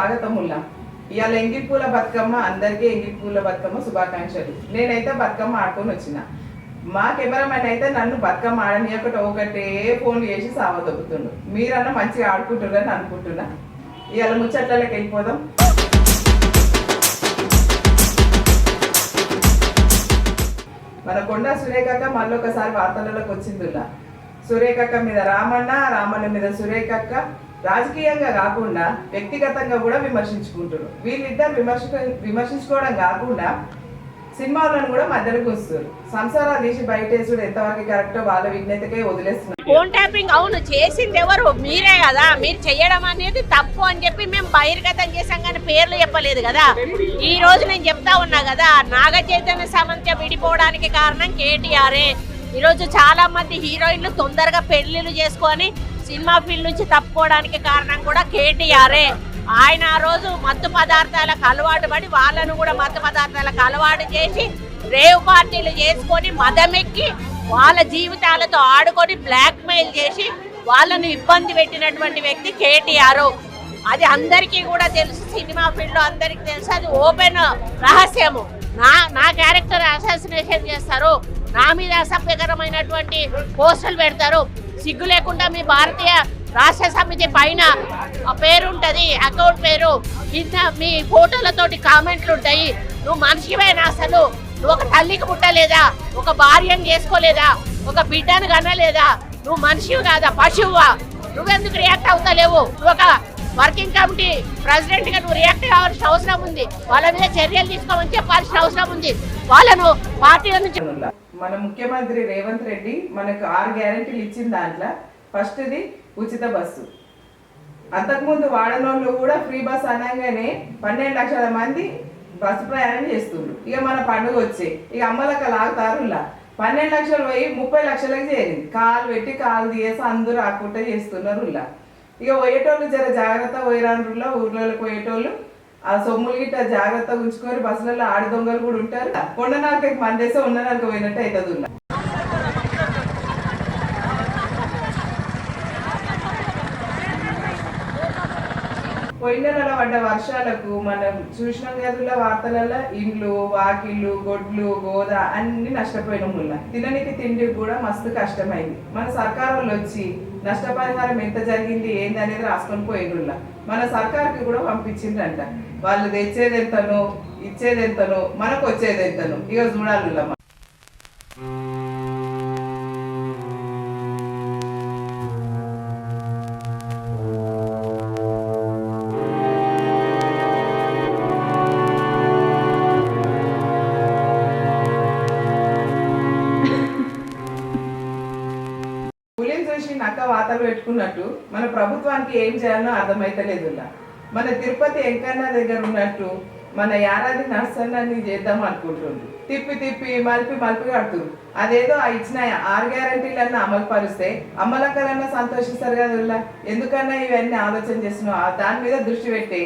స్వాగతం ఉల్లా. ఇవాళ ఎంగిల్ పూల బతుకమ్మ, అందరికీ ఎంగిల్ పూల బతుకమ్మ శుభాకాంక్షలు. నేనైతే బతుకమ్మ ఆడుకొని వచ్చిన. మా కెమెరామెన్ అయితే నన్ను బతుకమ్మ ఆడని ఒకటే ఫోన్లు చేసి సావదొబ్బుతుండు. మీరన్నా మంచిగా ఆడుకుంటున్నారని అనుకుంటున్నా. ఇవాళ ముచ్చట్లకి వెళ్ళిపోదాం. మన కొండ సురేఖక్క మళ్ళీ ఒకసారి వార్తలలోకి వచ్చిందిలా. సురేఖక్క మీద రామన్న, రామన్న మీద సురేఖక్క రాజకీయంగా కాకుండా వ్యక్తిగతంగా కూడా విమర్శించుకుంటారు. వీళ్ళిద్దరు విమర్శించుకోవడం కాకుండా సినిమాలను కూడా మధ్యలో కూస్తారు. సంసారాలు తీసి బయటేసుడు ఎంతవరకు కరెక్టో వాళ్ళ విజ్ఞతకే వదిలేస్తున్నారు. ఫోన్ ట్యాపింగ్ అవును చేసింది ఎవరు? మీరే కదా. మీరు చెయ్యడం అనేది తప్పు అని చెప్పి మేము బహిర్గతం చేసాం, కానీ పేర్లు చెప్పలేదు కదా. ఈ రోజు నేను చెప్తా ఉన్నా కదా, నాగ చైతన్య సమంత విడిపోవడానికి కారణం కేటీఆరే. ఈరోజు చాలా మంది హీరోయిన్లు తొందరగా పెళ్లిళ్ళు చేసుకొని సినిమా ఫీల్డ్ నుంచి తప్పుకోవడానికి కారణం కూడా కేటీఆరే. ఆయన ఆ రోజు మత్తు పదార్థాలకు అలవాటు పడి వాళ్ళను కూడా మత్తు పదార్థాలకు అలవాటు చేసి రేవ్ పార్టీలు చేసుకొని మదమెక్కి వాళ్ళ జీవితాలతో ఆడుకొని బ్లాక్ మెయిల్ చేసి వాళ్ళను ఇబ్బంది పెట్టినటువంటి వ్యక్తి కేటీఆర్. అది అందరికీ కూడా తెలుసు, సినిమా ఫీల్డ్ లో అందరికీ తెలుసు. అది ఓపెన్ రహస్యము. నా క్యారెక్టర్ అసాసినేషన్ చేస్తారు, నా మీద అసభ్యకరమైనటువంటి పోస్టులు పెడతారు. సిగ్గు లేకుండా మీ భారతీయ రాష్ట్ర సమితి పైన పేరుంటది, అకౌంట్ పేరు, కింద మీ ఫోటోలతోటి కామెంట్లు ఉంటాయి. నువ్వు మనిషివేనా? అసలు నువ్వు ఒక తల్లికి పుట్టలేదా? ఒక భార్యను చేసుకోలేదా? ఒక బిడ్డను కనలేదా? నువ్వు మనిషివి కాదా? పశువువా? నువ్వెందుకు రియాక్ట్ అవుతలేవు? నువ్వు ఒక వర్కింగ్ కమిటీ ప్రెసిడెంట్ గా నువ్వు రియాక్ట్ కావాల్సిన అవసరం ఉంది. వాళ్ళ మీద చర్యలు తీసుకోమని చెప్పాల్సిన అవసరం ఉంది. వాళ్ళను పార్టీ నుంచి మన ముఖ్యమంత్రి రేవంత్ రెడ్డి మనకు 6 గ్యారెంటీలు ఇచ్చిన దాంట్లో ఫస్ట్ది ఉచిత బస్సు. అంతకుముందు వాడనోళ్ళు కూడా ఫ్రీ బస్ అనగానే 12 లక్షల మంది బస్సు ప్రయాణం చేస్తుండ్రు. ఇక మన పండుగ వచ్చే ఇక అమ్మలక్క లాగుతారు. 12 లక్షలు పోయి 30 లక్షలకు చేరింది. కాలు పెట్టి కాలు తీసి అందరూ ఆకుంటే చేస్తున్నారు. ఇక పోయేటోళ్ళు జర జాగ్రత్త పోయిరాండ్రులో, ఊర్లోకి పోయేటోళ్ళు ఆ సొమ్ములు గిట్ట జాగ్రత్తగా ఉంచుకొని బస్సులలో ఆడి దొంగలు కూడా ఉంటారు. కొండ నాలుకకి మందేస్తే ఉన్న నాలుక పోయినట్టు అవుతుంది. పోయిన నెల పడ్డ వర్షాలకు మనం చూసిన గదుల వార్తలలో ఇండ్లు, వాకిళ్ళు, గొడ్లు, గోద అన్ని నష్టపోయిన ముళ్ళ. తిననికి తిండి కూడా మస్తు కష్టమైంది. మన సర్కారు వచ్చి నష్టపరిహారం ఎంత జరిగింది ఏంది అనేది రాసుకొని పోయినుల్లా. మన సర్కారుకి కూడా పంపించిందంట. వాళ్ళు తెచ్చేది ఎంతనో, ఇచ్చేది ఎంతనో, మనకు వచ్చేది ఎంతనో ఇక చూడాలి. పులిని చూసి నక్క వాతలు పెట్టుకున్నట్టు మన ప్రభుత్వానికి ఏం చేయాలో అర్థమైతలేదు. మన తిరుపతి వెంకన్న దగ్గర ఉన్నట్టు మన యారాది నర్సన్నాన్ని చేద్దాం అనుకుంటుంది. తిప్పి తిప్పి మలిపి కడుతుంది. అదేదో ఇచ్చిన 6 గ్యారెంటీలన్నా అమలు పరిస్తే అమ్మలక్కలన్నా సంతోషిస్తారు కదా. ఎందుకన్నా ఇవన్నీ ఆలోచన చేస్తున్నావు? దాని మీద దృష్టి పెట్టే.